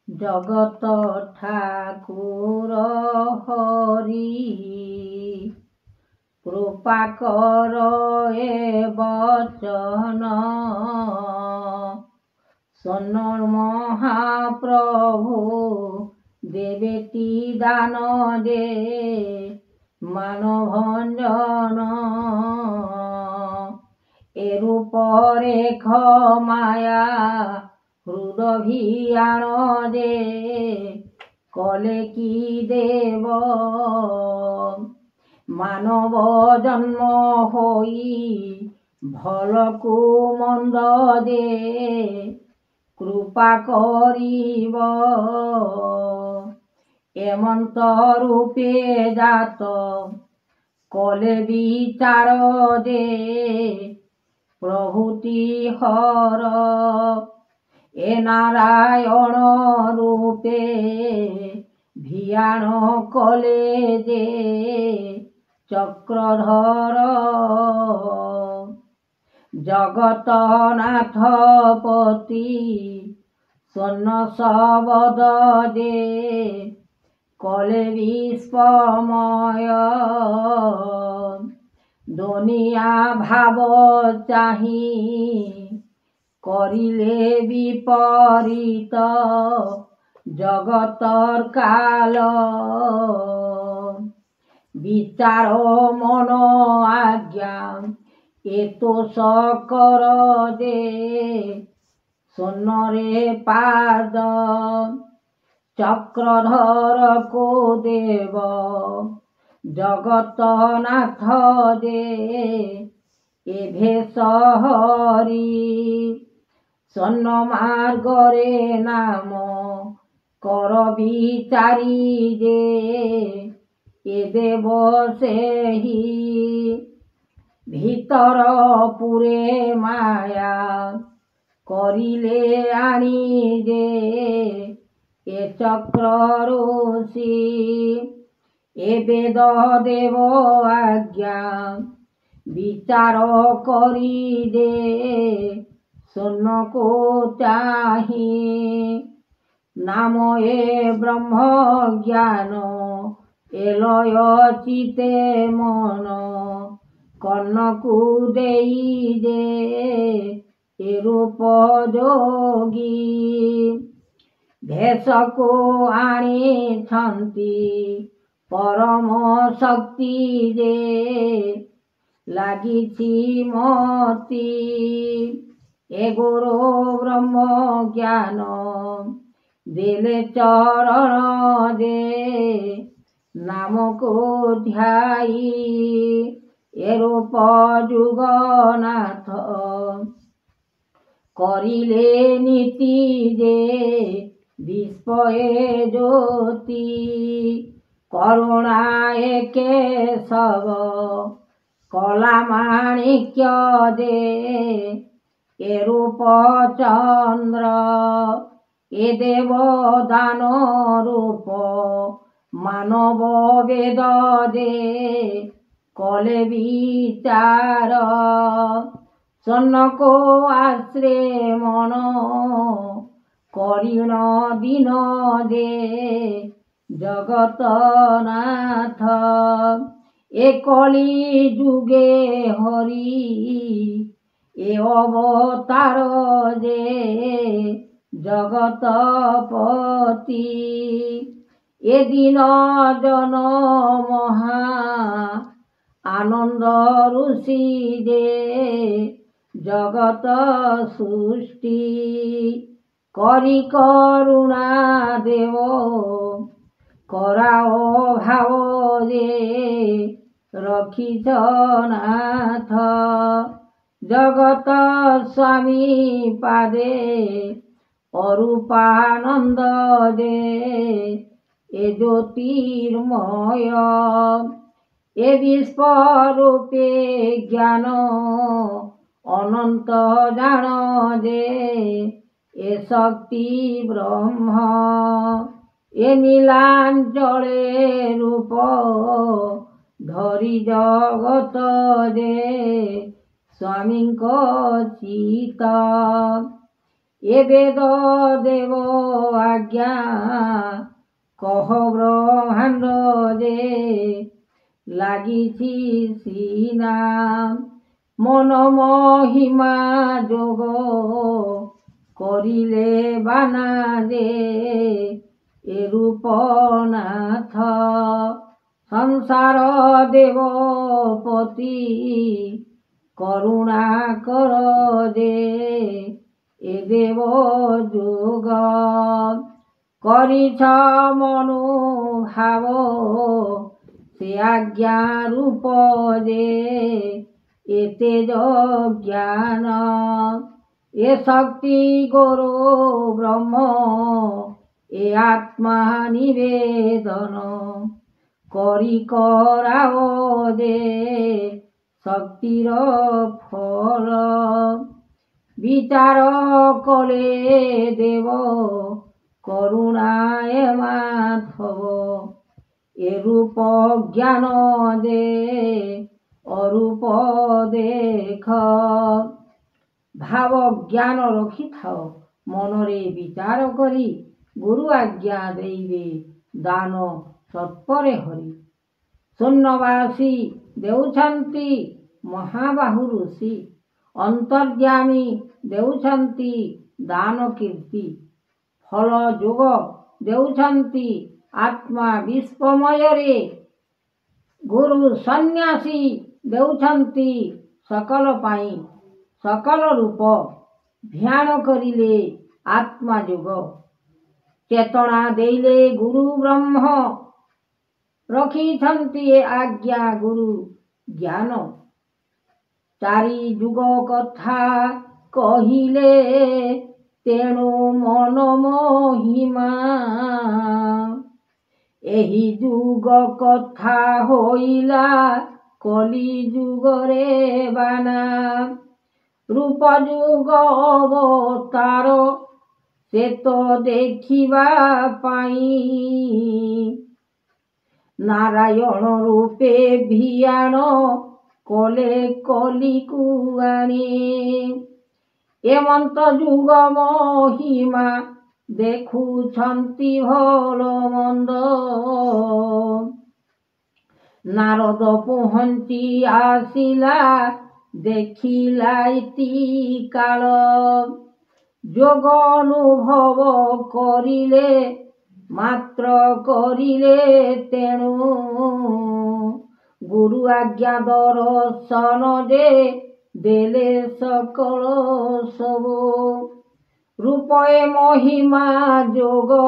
জগত ঠাকুর হরি কৃপা কর এ বচন শোন মহাপ্রভু দেবেটি দান দে মানভঞ্জন এরূপরে ক্ষমায়া হৃদভিয়াণ দে কলে কি দেব মানব জন্ম হই ভলকু মন্দ দে কৃপা করিব এমন্ত রূপে জাত কলে বিচার দে প্রভূতি হর এ নারায়ণ রূপে ভিয়াণ কলে দে চক্রধর জগতনাথপতি স্বর্ণ শবদ দে কলে বিশ্বময় দুনিয়া ভাব চাহি করিলে বিপরীত জগতর কাল বিচার মন আজ্ঞা এত সকর দে সোনরে পাদ চক্রধর কো দেব জগতনাথ দে এভে সহরি স্বর্ণ মার্গরে নাম কর বিচারি দে এ দেব সেহি ভিতর পুরে মায়া করিলে আনি দে এ চক্র ঋষি এ বেদ দেব আজ্ঞা বিচার করি দে শূন্যকো চাহি নাম এ ব্রহ্ম জ্ঞান এলয় চিতে মন কর্ণকু দেই দে এরূপ যোগী ভেষকো আনিছন্তি পরম শক্তি দে লাগিছি মতি এ গুরু ব্রহ্ম জ্ঞান দেলে চরণ দে নামকো ধ্যাই এরূপ যুগনাথ করিলে নীতি দে বিস্ময়ে জ্যোতি করুণায় কেশব কলা মাণিক্য দে এরূপ চন্দ্র এ দেব দান রূপ মানব বেদ দে কলে বিচার স্বর্ণকো আশ্রে মন করিণ দিন দে জগতনাথ এ কলি যুগে হরি এ অবতার দে জগতপতি এদিন জন মহা আনন্দ ঋষি দে জগত সৃষ্টি করি করুণা দেব করাও ভাব দে রখিছ নাথ জগত স্বামী পাদে অরূপানন্দ দে এ জ্যোতির্ময় এ বিশ্বরূপে জ্ঞান অনন্ত জান দে এ শক্তি ব্রহ্ম এ নীলাঞ্চলে রূপ ধরি জগত দে স্বামীଙ୍କ চিত ଏ ବେଦ ଦେବ ଆଜ୍ଞା କହ ବ୍ରହ୍ମାଣ୍ଡ ଯେ ଲାଗିଛି ସିନା ମନ ମହିମା ଯୋଗ କରିଲେ ବାନା ଯେ ଏ ରୂପନାଥ ସଂସାର ଦେବପତି କରୁଣା କର ଯେ ଏ ଦେବ ଯୋଗ କରିଛ ମନୋଭାବ ସେ ଆଜ୍ଞା ରୂପ ଯେ ଏ ତେଜ ଜ୍ଞାନ ଏ ଶକ୍ତି ଗୁରୁ ବ୍ରହ୍ମ ଏ ଆତ୍ମା ନିବେଦନ କରି କରାଓ ଯେ ଶକ୍ତିର ଫଳ বিচার কলে দেব করুণায় মাধব এরূপ জ্ঞান দে অরূপ দেখ ভাব জ্ঞান রখিথাও মনরে বিচার করি গুরু আজ্ঞা দেইবে দান তৎপরে হরি শূন্যবাসী দেউছন্তি মহাবাহু ঋষি ଅନ୍ତର୍ଯାମୀ ଦେଉଛନ୍ତି ଦାନ କୀର୍ତ୍ତି ଫଳ ଯୋଗ ଦେଉଛନ୍ତି ଆତ୍ମା ବିଶ୍ୱମୟରେ ଗୁରୁ ସନ୍ନ୍ୟାସୀ ଦେଉଛନ୍ତି ସକଳ ପାଇଁ ସକଳ ରୂପ ଧ୍ୟାନ କରିଲେ ଆତ୍ମା ଯୋଗ ଚେତନା ଦେଲେ ଗୁରୁ ବ୍ରହ୍ମ ରଖିଛନ୍ତି ଆଜ୍ଞା ଗୁରୁ ଜ୍ଞାନ ଚାରି ଯୁଗ କଥା କହିଲେ ତେଣୁ ମନ ମହିମା ଏହି ଯୁଗ କଥା ହୋଇଲା କଲି ଯୁଗରେ ବାନା ରୂପ ଯୁଗ ଅବତାର ସେ ତ ଦେଖିବା ପାଇଁ ନାରାୟଣ ରୂପେ ଭିଆଣ কলে কলিকু আনি এমন্ত যুগ মহিমা দেখুଛନ୍ତି ଭଲ ମନ୍ଦ ନାରଦ ପହଞ୍ଚି ଆସିଲା ଦେଖିଲା ଇତି କାଳ ଯୋଗ ଅନୁଭବ କରିଲେ ମାତ୍ର କରିଲେ ତେଣୁ ଗୁରୁ ଆଜ୍ଞା ଦର୍ଶନ ଯେ ଦେଲେ ସକଳ ସବୁ ରୂପେ ମହିମା ଯୋଗ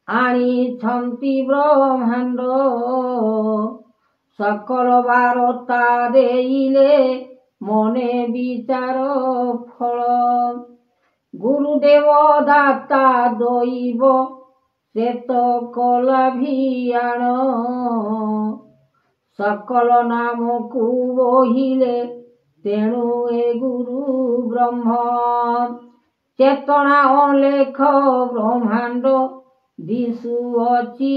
ଆଣିଛନ୍ତି ବ୍ରହ୍ମାଣ୍ଡ ସକଳ ବାରତା ଦେଇଲେ ମନେ ବିଚାର ଫଳ ଗୁରୁଦେବ ଦାତା ଦଇବ ସେ ତ କଲା ଭିଆଣ ସକଳ ନାମକୁ ବହିଲେ ତେଣୁ ଏ ଗୁରୁ ବ୍ରହ୍ମ ଚେତନା ଅଲେଖ ବ୍ରହ୍ମାଣ୍ଡ ଦିଶୁଅଛି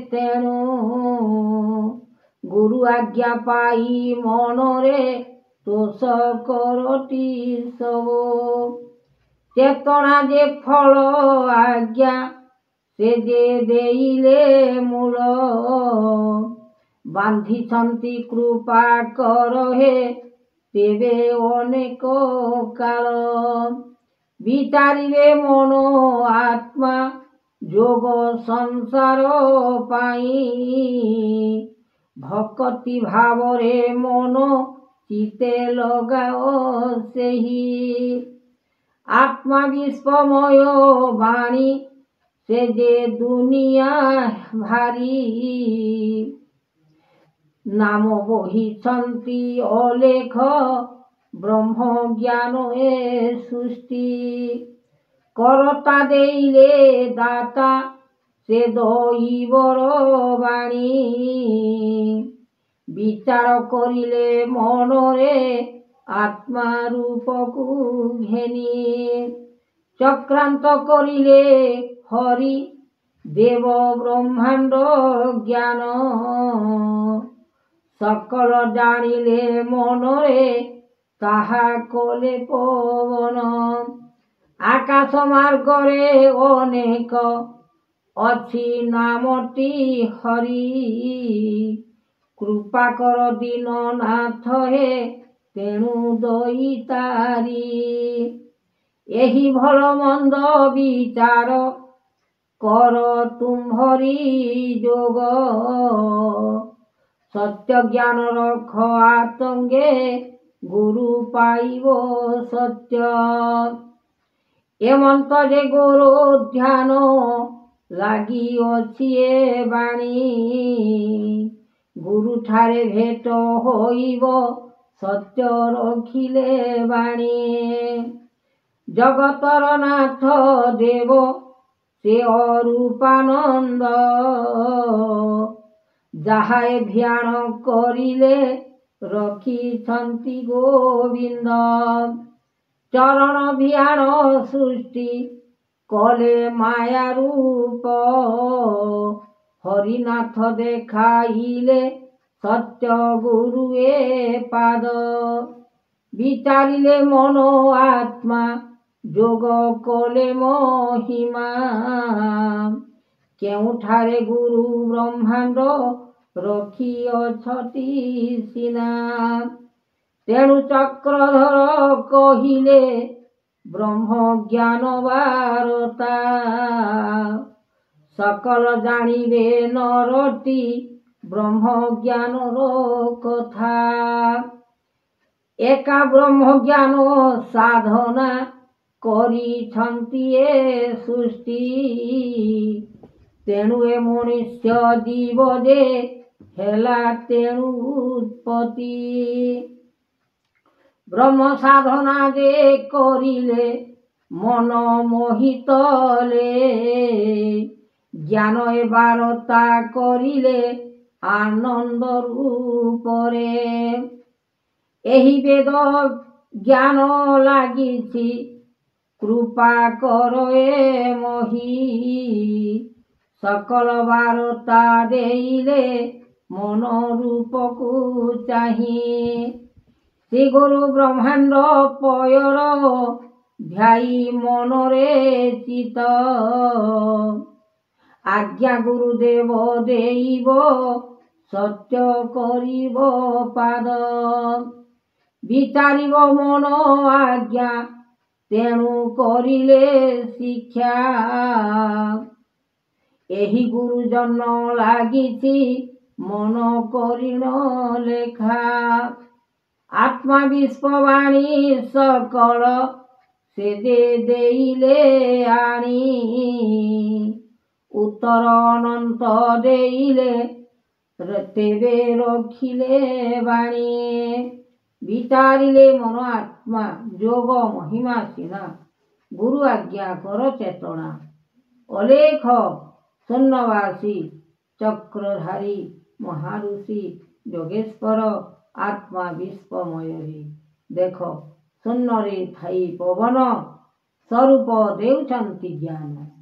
ତେଣୁ ଗୁରୁ ଆଜ୍ଞା ପାଇ ମନରେ ତୋଷ କରଟି ସବୁ ଚେତନା ଯେ ଫଳ ଆଜ୍ଞା ସେ ଯେ ଦେଇଲେ ମୂଳ ବାନ୍ଧିଛନ୍ତି କୃପା କର ହେ ତେବେ ଅନେକ କାଳ ବିଚାରିବେ ମନ ଆତ୍ମା ଯୋଗ ସଂସାର ପାଇଁ ଭକ୍ତି ଭାବରେ ମନ ଚିତେ ଲଗାଅ ସେହି ଆତ୍ମା ବିଶ୍ୱମୟ ବାଣୀ ସେ ଯେ ଦୁନିଆ ଭାରି ନାମ ବହିଛନ୍ତି ଅଲେଖ ବ୍ରହ୍ମ ଜ୍ଞାନ ଏ ସୃଷ୍ଟି କରତା ଦେଇଲେ ଦାତା ସେ ଦଇବର ବାଣୀ বিচার করিলে মনরে আত্মা রূপকু ঘেনি চক্রান্ত করিলে হরি দেব ব্রহ্মাণ্ড জ্ঞান সকল জানিলে মনরে তাহা কলে পবন ଆକାଶ ମାର୍ଗରେ ଅନେକ ଅଛି ନାମଟି ହରି। କୃପା କର ଦୀନନାଥ ହେ ତେଣୁ ଦଇତାରି। ଏହି ଭଲ ମନ୍ଦ ବିଚାର କର ତୁମ୍ଭରି ଯୋଗ। ସତ୍ୟ ଜ୍ଞାନ ରଖ ଆତଙ୍ଗେ ଗୁରୁ ପାଇବ ସତ୍ୟ। ଏ ମନ୍ତ୍ର ଯେ ଗୁରୁ ଧ୍ୟାନ ଲାଗି ଅଛି ଏ ବାଣୀ। ଗୁରୁ ଠାରେ ଭେଟ ହୋଇବ ସତ୍ୟ ରଖିଲେ ବାଣୀ। ଜଗତର ନାଥ ଦେବ ସେ ଅରୂପାନନ୍ଦ। ଯାହାଏ ଧ୍ୟାନ କରିଲେ ରଖିଛନ୍ତି ଗୋବିନ୍ଦ। ଚରଣ ଧ୍ୟାନ ସୃଷ୍ଟି କଲେ ମାୟା ରୂପ। ହରିନାଥ ଦେଖାଇଲେ ସତ୍ୟ ଗୁରୁ ଏ ପାଦ। ବିଚାରିଲେ ମନ ଆତ୍ମା ଯୋଗ କଲେ ମହିମା। କେଉଁଠାରେ ଗୁରୁ ବ୍ରହ୍ମାଣ୍ଡ ରଖିଅଛନ୍ତି ସିନା। ତେଣୁ ଚକ୍ରଧର କହିଲେ ବ୍ରହ୍ମ ଜ୍ଞାନ ବାରତା। ସକଳ ଜାଣିବେ ନରଟି ବ୍ରହ୍ମ ଜ୍ଞାନର କଥା। ଏକା ବ୍ରହ୍ମ ଜ୍ଞାନ ସାଧନା କରିଛନ୍ତି ଏ ସୃଷ୍ଟି। ତେଣୁ ଏ ମନୁଷ୍ୟ ଜୀବ ଯେ ହେଲା ତେଣୁ ଉତ୍ପତ୍ତି। ବ୍ରହ୍ମ ସାଧନା ଯେ କରିଲେ ମନ ମୋହିତଲେ। ଜ୍ଞାନ ଏ ବାରତା କରିଲେ ଆନନ୍ଦ ରୂପରେ। ଏହି ବେଦ ଜ୍ଞାନ ଲାଗିଛି କୃପା କର ଏ ମହି। ସକଳ ବାରତା ଦେଇଲେ ମନ ରୂପକୁ ଚାହିଁ। ଶ୍ରୀ ଗୁରୁ ବ୍ରହ୍ମାଣ୍ଡ ପୟର ଧ୍ୟାଇ ମନରେ ଚିତ। ଆଜ୍ଞା ଗୁରୁଦେବ ଦେଇବ ସତ୍ୟ କରିବ ପାଦ। ବିଚାରିବ ମନ ଆଜ୍ଞା ତେଣୁ କରିଲେ ଶିକ୍ଷା। ଏହି ଗୁରୁଜନ ଲାଗିଛି ମନ କରିଣ ଲେଖା। ଆତ୍ମା ବିଶ୍ୱବାଣୀ ସକଳ ସେ ଦେଇଲେ ଆଣି। ଉତ୍ତର ଅନନ୍ତ ଦେଇଲେ ତେବେ ରଖିଲେ ବାଣୀ। ବିଚାରିଲେ ମନ ଆତ୍ମା ଯୋଗ ମହିମା ସିନା। ଗୁରୁ ଆଜ୍ଞା କର ଚେତନା। ଅଲେଖ ଶୂନ୍ୟବାସୀ ଚକ୍ରଧାରୀ ମହାଋଷି ଯୋଗେଶ୍ୱର ଆତ୍ମା ବିଶ୍ୱମୟୀ। ଦେଖ ଶୂନ୍ୟରେ ଥାଇ ପବନ ସ୍ୱରୂପ ଦେଉଛନ୍ତି ଜ୍ଞାନ।